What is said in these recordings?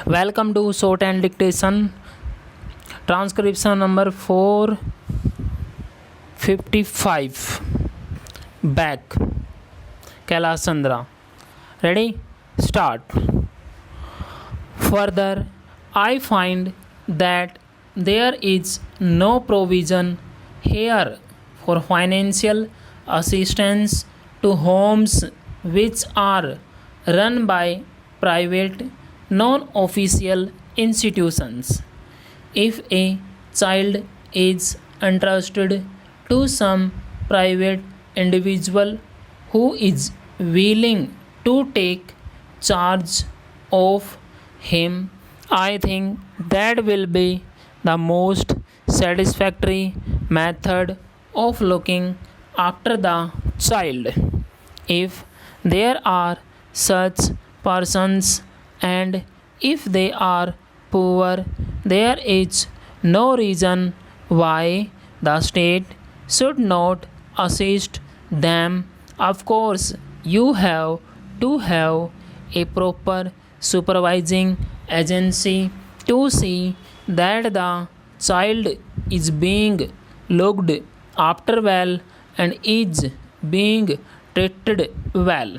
Welcome to Short and Dictation. Transcription number 455. Back. Kailash Chandra. Ready? Start. Further, I find that there is no provision here for financial assistance to homes which are run by private non-official institutions. If a child is entrusted to some private individual who is willing to take charge of him, I think that will be the most satisfactory method of looking after the child. If there are such persons and if they are poor, there is no reason why the state should not assist them. Of course, you have to have a proper supervising agency to see that the child is being looked after well and is being treated well.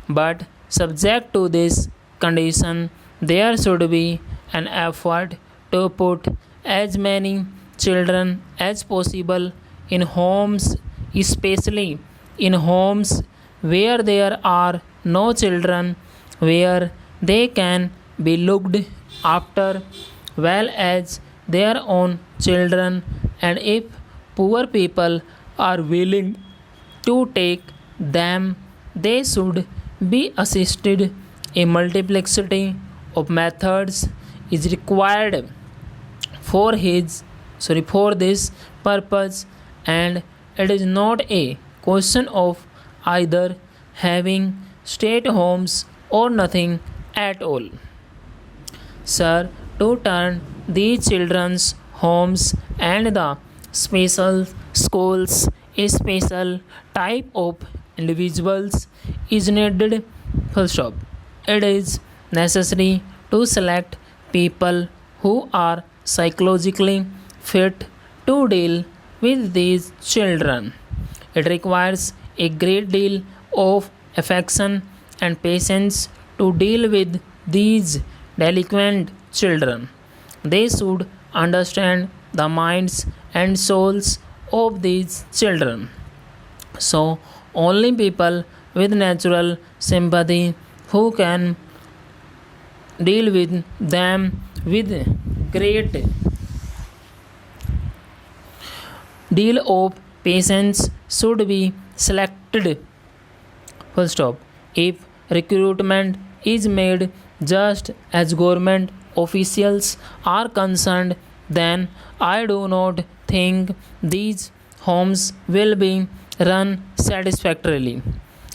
But subject to this condition, there should be an effort to put as many children as possible in homes, especially in homes where there are no children, where they can be looked after well as their own children, and if poor people are willing to take them, they should be assisted. A multiplicity of methods is required for this purpose, and it is not a question of either having state homes or nothing at all. Sir, to turn these children's homes and the special schools, a special type of individuals is needed. Full stop. It is necessary to select people who are psychologically fit to deal with these children. It requires a great deal of affection and patience to deal with these delinquent children. They should understand the minds and souls of these children. So, only people with natural sympathy who can deal with them with great deal of patience should be selected. Full stop. If recruitment is made just as government officials are concerned, then I do not think these homes will be run satisfactorily.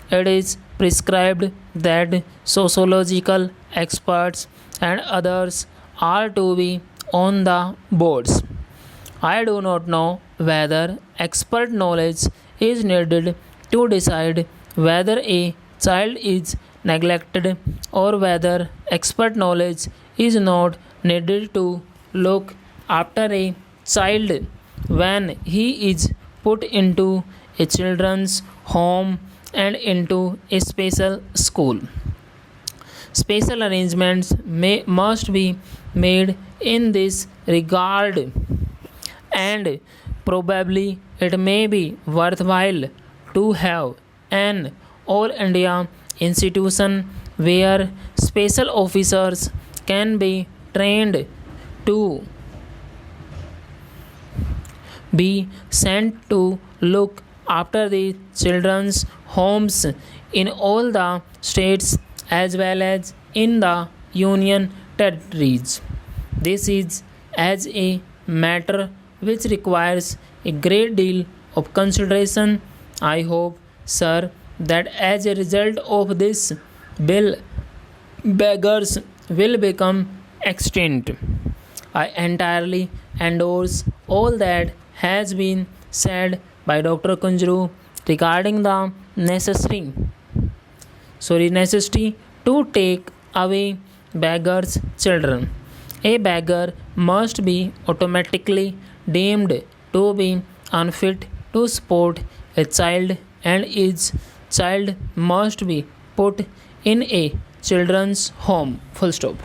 It is prescribed that sociological experts and others are to be on the boards. I do not know whether expert knowledge is needed to decide whether a child is neglected or whether expert knowledge is not needed to look after a child when he is put into a children's home and into a special school. Special arrangements must be made in this regard, and probably it may be worthwhile to have an all India institution where special officers can be trained to be sent to look after the children's homes in all the states as well as in the union territories. This is as a matter which requires a great deal of consideration. I hope, sir, that as a result of this bill, beggars will become extinct. I entirely endorse all that has been said by Dr. Kunjru regarding the necessity to take away beggars' children. A beggar must be automatically deemed to be unfit to support a child, and his child must be put in a children's home. Full stop.